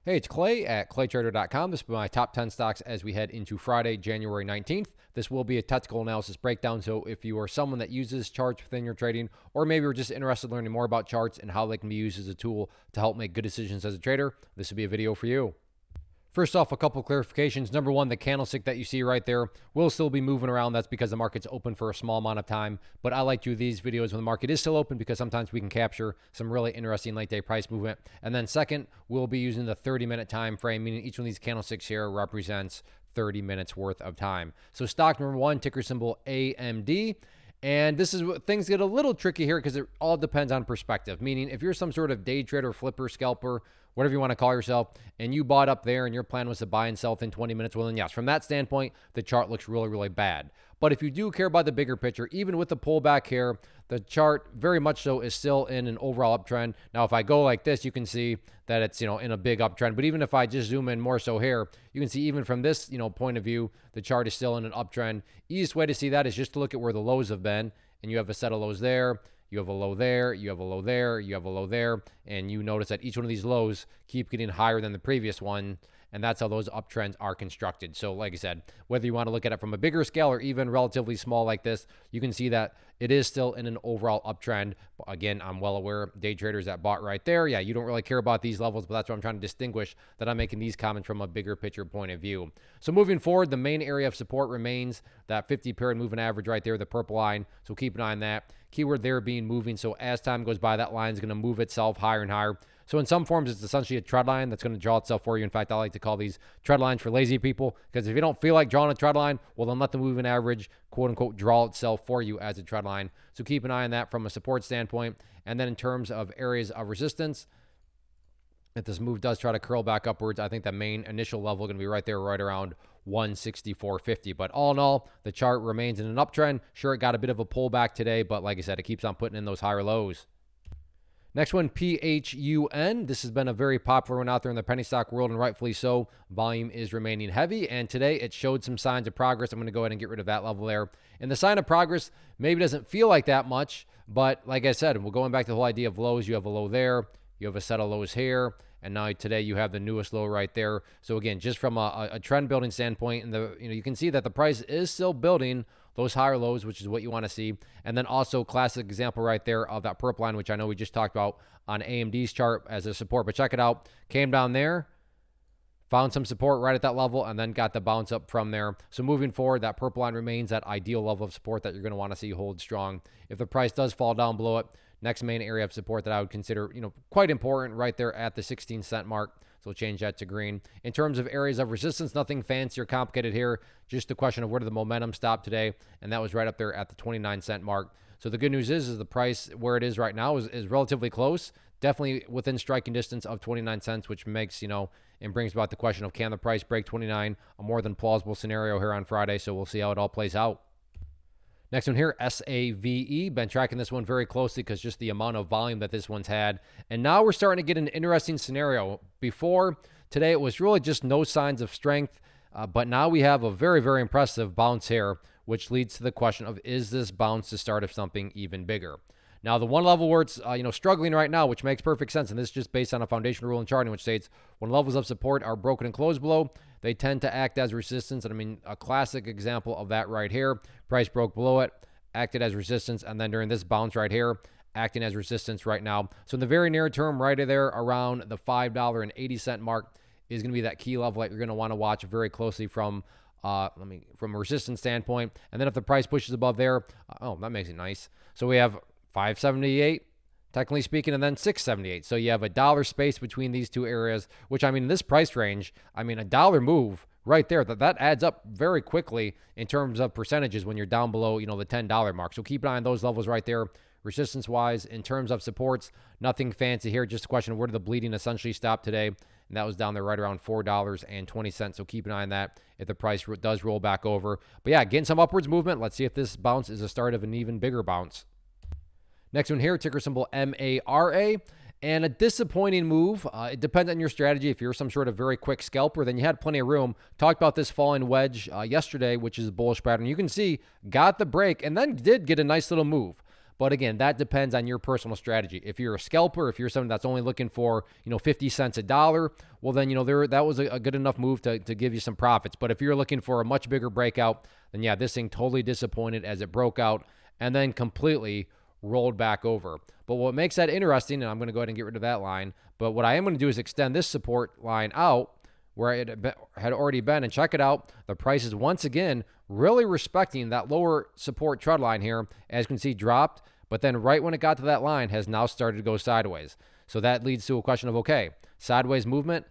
Hey, it's Clay at claytrader.com. This will be my top 10 stocks as we head into Friday, January 19th. This will be a technical analysis breakdown. So if you are someone that uses charts within your trading, or maybe you're just interested in learning more about charts and how they can be used as a tool to help make good decisions as a trader, this will be a video for you. First off, a couple clarifications. Number one, the candlestick that you see right there will still be moving around. That's because the market's open for a small amount of time. But I like to do these videos when the market is still open because sometimes we can capture some really interesting late day price movement. And then second, we'll be using the 30-minute time frame, meaning each one of these candlesticks here represents 30 minutes worth of time. So stock number one, ticker symbol AMD. And this is what things get a little tricky here because it all depends on perspective. Meaning, if you're some sort of day trader, flipper, scalper, whatever you want to call yourself, and you bought up there and your plan was to buy and sell within 20 minutes, well, then yes, from that standpoint, the chart looks really, really bad. But if you do care about the bigger picture, even with the pullback here, the chart very much so is still in an overall uptrend. Now, if I go like this, you can see that it's, in a big uptrend. But even if I just zoom in more so here, you can see even from this, point of view, the chart is still in an uptrend. Easiest way to see that is just to look at where the lows have been. And you have a set of lows there, you have a low there, you have a low there, you have a low there, and you notice that each one of these lows keep getting higher than the previous one, and that's how those uptrends are constructed. So like I said, whether you want to look at it from a bigger scale or even relatively small like this, you can see that it is still in an overall uptrend. But again, I'm well aware day traders that bought right there, yeah, you don't really care about these levels, but that's what I'm trying to distinguish, that I'm making these comments from a bigger picture point of view. So moving forward, the main area of support remains that 50-period moving average right there, the purple line. So keep an eye on that. Keyword there being moving. So as time goes by, that line is going to move itself higher and higher. So in some forms, it's essentially a trend line that's going to draw itself for you. In fact, I like to call these trend lines for lazy people, because if you don't feel like drawing a trend line, well, then let the moving average, quote unquote, draw itself for you as a trend line. So keep an eye on that from a support standpoint. And then in terms of areas of resistance, if this move does try to curl back upwards, I think the main initial level is going to be right there, right around 164.50. But all in all, the chart remains in an uptrend. Sure, it got a bit of a pullback today, but like I said, it keeps on putting in those higher lows. Next one, PHUN. This has been a very popular one out there in the penny stock world, and rightfully so. Volume is remaining heavy, and today it showed some signs of progress. I'm going to go ahead and get rid of that level there. And the sign of progress maybe doesn't feel like that much, but like I said, we're going back to the whole idea of lows. You have a low there, you have a set of lows here, and now today you have the newest low right there. So again, just from a trend building standpoint, and you can see that the price is still building those higher lows, which is what you want to see. And then also classic example right there of that purple line, which I know we just talked about on AMD's chart as a support, but check it out. Came down there, found some support right at that level, and then got the bounce up from there. So moving forward, that purple line remains that ideal level of support that you're going to want to see hold strong. If the price does fall down below it, next main area of support that I would consider, quite important right there at the 16-cent mark. So we'll change that to green. In terms of areas of resistance, nothing fancy or complicated here. Just a question of where did the momentum stop today, and that was right up there at the 29-cent mark. So the good news is the price where it is right now is relatively close, definitely within striking distance of 29 cents, which makes, and brings about the question of, can the price break 29? A more than plausible scenario here on Friday, so we'll see how it all plays out. Next one here, SAVE. Been tracking this one very closely because just the amount of volume that this one's had. And now we're starting to get an interesting scenario. Before today, it was really just no signs of strength. But now we have a very, very impressive bounce here, which leads to the question of, is this bounce the start of something even bigger? Now, the one level where it's struggling right now, which makes perfect sense, and this is just based on a foundational rule in charting, which states when levels of support are broken and closed below, they tend to act as resistance. And a classic example of that right here, price broke below it, acted as resistance, and then during this bounce right here, acting as resistance right now. So in the very near term, right there around the $5.80 mark is going to be that key level that you're going to want to watch very closely from a resistance standpoint. And then if the price pushes above there, that makes it nice. So we have 578, technically speaking, and then 678. So you have a dollar space between these two areas, which this price range, a dollar move right there, that adds up very quickly in terms of percentages when you're down below, the $10 mark. So keep an eye on those levels right there. Resistance wise, in terms of supports, nothing fancy here. Just a question of where did the bleeding essentially stop today? And that was down there right around $4.20. So keep an eye on that if the price does roll back over. But yeah, getting some upwards movement. Let's see if this bounce is the start of an even bigger bounce. Next one here, ticker symbol MARA. And a disappointing move. It depends on your strategy. If you're some sort of very quick scalper, then you had plenty of room. Talked about this falling wedge yesterday, which is a bullish pattern. You can see got the break and then did get a nice little move. But again, that depends on your personal strategy. If you're a scalper, if you're someone that's only looking for, 50 cents a dollar, well then, that was a good enough move to give you some profits. But if you're looking for a much bigger breakout, then yeah, this thing totally disappointed as it broke out and then completely rolled back over. But what makes that interesting, and I'm going to go ahead and get rid of that line, but what I am going to do is extend this support line out where it had already been, and check it out. The price is once again really respecting that lower support trend line here. As you can see, dropped, but then right when it got to that line has now started to go sideways. So that leads to a question of, okay, sideways movement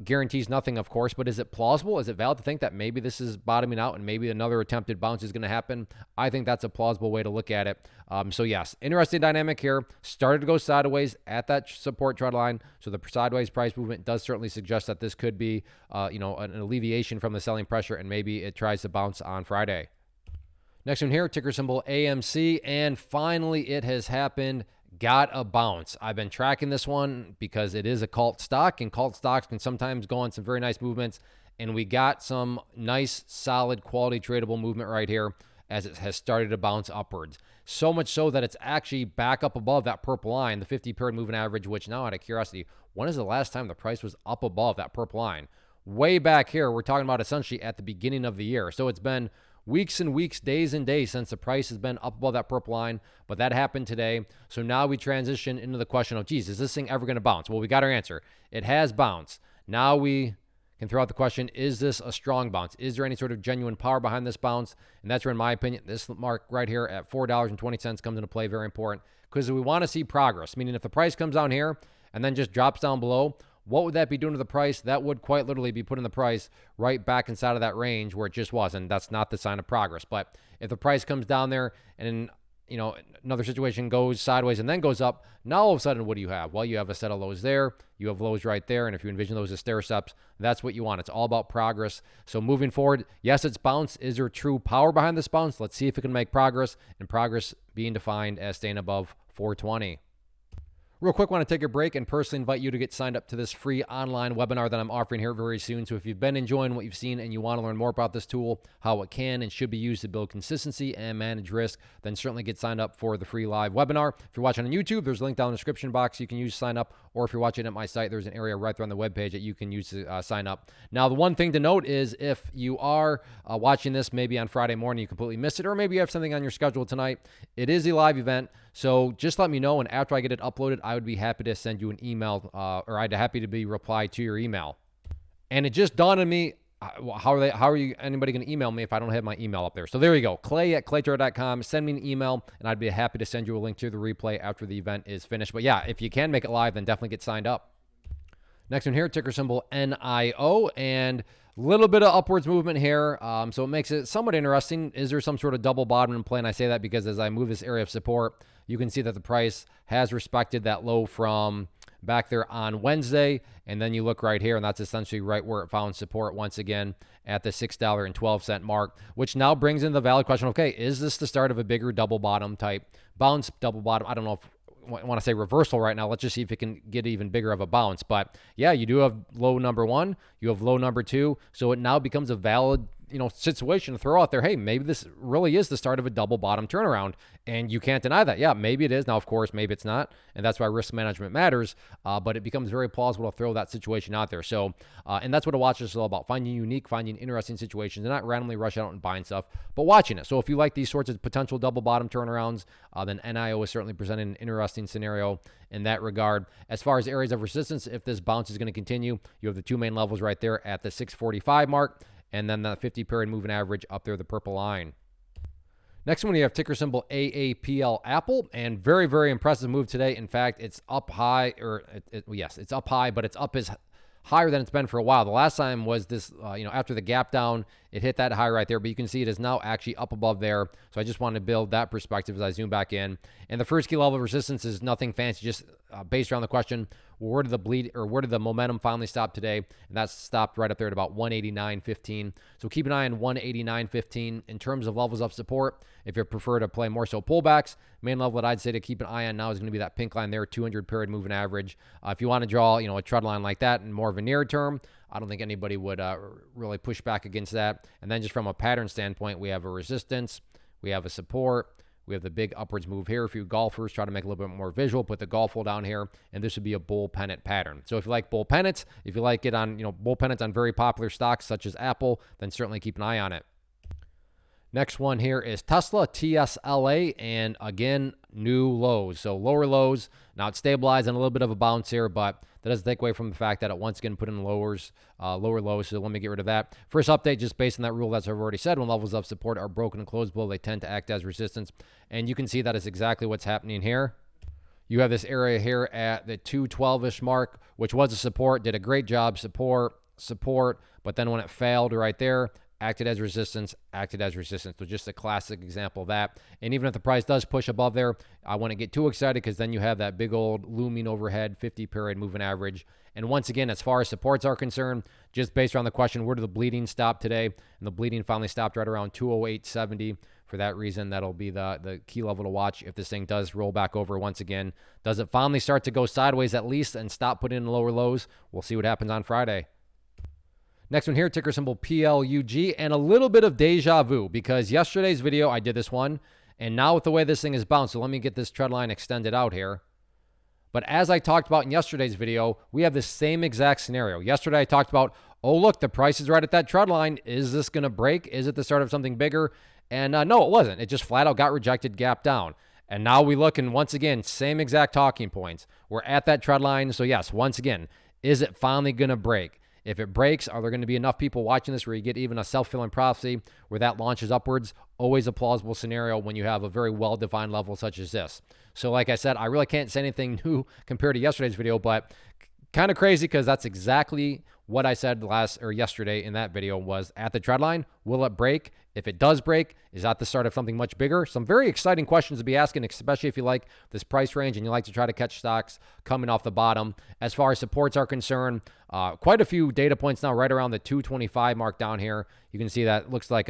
guarantees nothing, of course, but is it plausible? Is it valid to think that maybe this is bottoming out and maybe another attempted bounce is going to happen? I think that's a plausible way to look at it. So yes, interesting dynamic here. Started to go sideways at that support trend line. So the sideways price movement does certainly suggest that this could be, an alleviation from the selling pressure, and maybe it tries to bounce on Friday. Next one here, ticker symbol AMC, and finally it has happened. Got a bounce. I've been tracking this one because it is a cult stock, and cult stocks can sometimes go on some very nice movements, and we got some nice, solid, quality tradable movement right here as it has started to bounce upwards. So much so that it's actually back up above that purple line, the 50-period moving average, which now, out of curiosity, when is the last time the price was up above that purple line? Way back here, we're talking about essentially at the beginning of the year. So it's been weeks and weeks, days and days since the price has been up above that purple line, but that happened today. So now we transition into the question of, geez, is this thing ever going to bounce? Well, we got our answer. It has bounced. Now we can throw out the question, is this a strong bounce? Is there any sort of genuine power behind this bounce? And that's where, in my opinion, this mark right here at $4.20 comes into play. Very important, because we want to see progress, meaning if the price comes down here and then just drops down below, what would that be doing to the price? That would quite literally be putting the price right back inside of that range where it just was, and that's not the sign of progress. But if the price comes down there and, another situation goes sideways and then goes up, now all of a sudden, what do you have? Well, you have a set of lows there. You have lows right there, and if you envision those as stair steps, that's what you want. It's all about progress. So moving forward, yes, it's bounced. Is there true power behind this bounce? Let's see if it can make progress, and progress being defined as staying above 420. Real quick, want to take a break and personally invite you to get signed up to this free online webinar that I'm offering here very soon. So if you've been enjoying what you've seen and you want to learn more about this tool, how it can and should be used to build consistency and manage risk, then certainly get signed up for the free live webinar. If you're watching on YouTube, there's a link down in the description box you can use to sign up, or if you're watching at my site, there's an area right there on the webpage that you can use to sign up. Now, the one thing to note is if you are watching this maybe on Friday morning, you completely missed it, or maybe you have something on your schedule tonight, it is a live event. So just let me know, and after I get it uploaded, I would be happy to send you an email, or I'd be happy to be replied to your email. And it just dawned on me, how are you anybody going to email me if I don't have my email up there? So there you go, clay@claytrader.com. Send me an email, and I'd be happy to send you a link to the replay after the event is finished. But yeah, if you can make it live, then definitely get signed up. Next one here, ticker symbol NIO, and a little bit of upwards movement here. So it makes it somewhat interesting. Is there some sort of double bottom in play? And I say that because as I move this area of support, you can see that the price has respected that low from back there on Wednesday. And then you look right here, and that's essentially right where it found support once again at the $6.12 mark, which now brings in the valid question, okay, is this the start of a bigger double bottom type bounce, double bottom? I don't know if I want to say reversal right now. Let's just see if it can get even bigger of a bounce. But yeah, you do have low number one, you have low number two. So it now becomes a valid, situation to throw out there. Hey, maybe this really is the start of a double bottom turnaround, and you can't deny that. Yeah, maybe it is. Now, of course, maybe it's not, and that's why risk management matters. But it becomes very plausible to throw that situation out there. So, and that's what a watch is all about: finding unique, finding interesting situations, and not randomly rush out and buying stuff, but watching it. So, if you like these sorts of potential double bottom turnarounds, then NIO is certainly presenting an interesting scenario in that regard. As far as areas of resistance, if this bounce is going to continue, you have the two main levels right there at the 645 mark, and then the 50-period moving average up there, the purple line. Next one, we have ticker symbol AAPL Apple, and very, very impressive move today. In fact, it's up high, or yes, it's up high, but it's up as higher than it's been for a while. The last time was this, after the gap down, it hit that high right there, but you can see it is now actually up above there. So I just wanted to build that perspective as I zoom back in. And the first key level of resistance is nothing fancy, just based around the question, where did the momentum finally stop today? And that's stopped right up there at about 189.15. So keep an eye on 189.15 in terms of levels of support. If you prefer to play more so pullbacks, main level that I'd say to keep an eye on now is going to be that pink line there, 200-period moving average. If you want to draw, a trend line like that in more of a near term, I don't think anybody would really push back against that. And then just from a pattern standpoint, we have a resistance, we have a support, We have the big upwards move here. A few golfers try to make a little bit more visual, put the golf hole down here, and this would be a bull pennant pattern. So if you like bull pennants, if you like it on, bull pennants on very popular stocks such as Apple, then certainly keep an eye on it. Next one here is Tesla, TSLA, and again, new lows. So lower lows. Now it's stabilized and a little bit of a bounce here, but that doesn't take away from the fact that it once again put in lower lows. So let me get rid of that. First update, just based on that rule, as I've already said, when levels of support are broken and closed below, they tend to act as resistance. And you can see that is exactly what's happening here. You have this area here at the 212-ish mark, which was a support, did a great job, support, but then when it failed right there, acted as resistance. So just a classic example of that. And even if the price does push above there, I wouldn't get too excited because then you have that big old looming overhead 50-period moving average. And once again, as far as supports are concerned, just based on the question, where did the bleeding stop today? And the bleeding finally stopped right around 208.70. For that reason, that'll be the key level to watch if this thing does roll back over once again. Does it finally start to go sideways at least and stop putting in lower lows? We'll see what happens on Friday. Next one here, ticker symbol PLUG, and a little bit of deja vu because yesterday's video, I did this one, and now with the way this thing is bounced, so let me get this trend line extended out here. But as I talked about in yesterday's video, we have the same exact scenario. Yesterday I talked about, oh look, the price is right at that trend line. Is this going to break? Is it the start of something bigger? And no, it wasn't. It just flat out got rejected, gap down. And now we look, and once again, same exact talking points. We're at that trend line. So yes, once again, is it finally going to break? If it breaks, are there going to be enough people watching this where you get even a self-fulfilling prophecy where that launches upwards? Always a plausible scenario when you have a very well-defined level such as this. So like I said, I really can't say anything new compared to yesterday's video, but kind of crazy because that's exactly what I said yesterday in that video was at the trend line. Will it break? If it does break, is that the start of something much bigger? Some very exciting questions to be asking, especially if you like this price range and you like to try to catch stocks coming off the bottom. As far as supports are concerned, quite a few data points now right around the 225 mark down here. You can see that looks like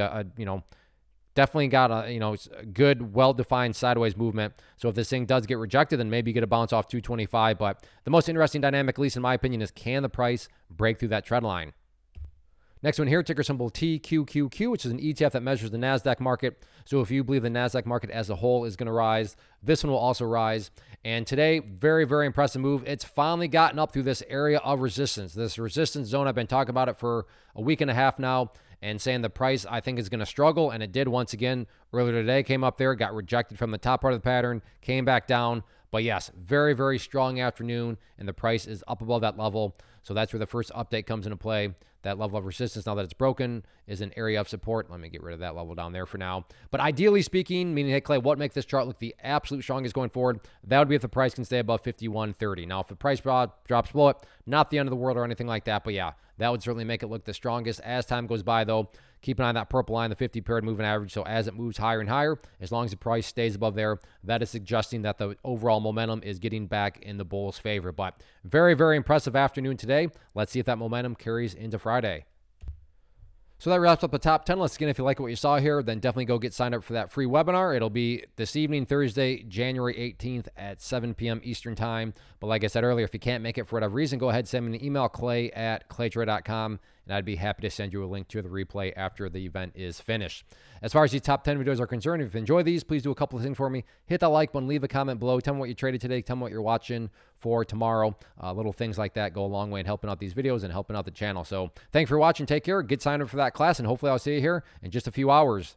definitely got a good, well-defined sideways movement. So if this thing does get rejected, then maybe you get a bounce off 225. But the most interesting dynamic, at least in my opinion, is can the price break through that trend line? Next one here, ticker symbol TQQQ, which is an ETF that measures the NASDAQ market. So if you believe the NASDAQ market as a whole is going to rise, this one will also rise. And today, very, very impressive move. It's finally gotten up through this area of resistance. This resistance zone, I've been talking about it for a week and a half now and saying the price, I think, is going to struggle. And it did once again earlier today, came up there, got rejected from the top part of the pattern, came back down. But yes, very, very strong afternoon, and the price is up above that level. So that's where the first update comes into play. That level of resistance, now that it's broken, is an area of support. Let me get rid of that level down there for now. But ideally speaking, meaning, hey, Clay, what makes this chart look the absolute strongest going forward? That would be if the price can stay above 51.30. Now, if the price drops below it, not the end of the world or anything like that. But yeah, that would certainly make it look the strongest. As time goes by, though, keep an eye on that purple line, the 50-period moving average. So as it moves higher and higher, as long as the price stays above there, that is suggesting that the overall momentum is getting back in the bulls' favor. But very, very impressive afternoon today. Let's see if that momentum carries into Friday. So that wraps up the top 10 list. Again, if you like what you saw here, then definitely go get signed up for that free webinar. It'll be this evening, Thursday, January 18th at 7 p.m. Eastern time. But like I said earlier, if you can't make it for whatever reason, go ahead and send me an email, clay@claytrade.com, and I'd be happy to send you a link to the replay after the event is finished. As far as these top 10 videos are concerned, if you enjoy these, please do a couple of things for me. Hit that like button, leave a comment below. Tell me what you traded today. Tell me what you're watching for tomorrow. Little things like that go a long way in helping out these videos and helping out the channel. So thanks for watching. Take care. Get signed up for that class, and hopefully I'll see you here in just a few hours.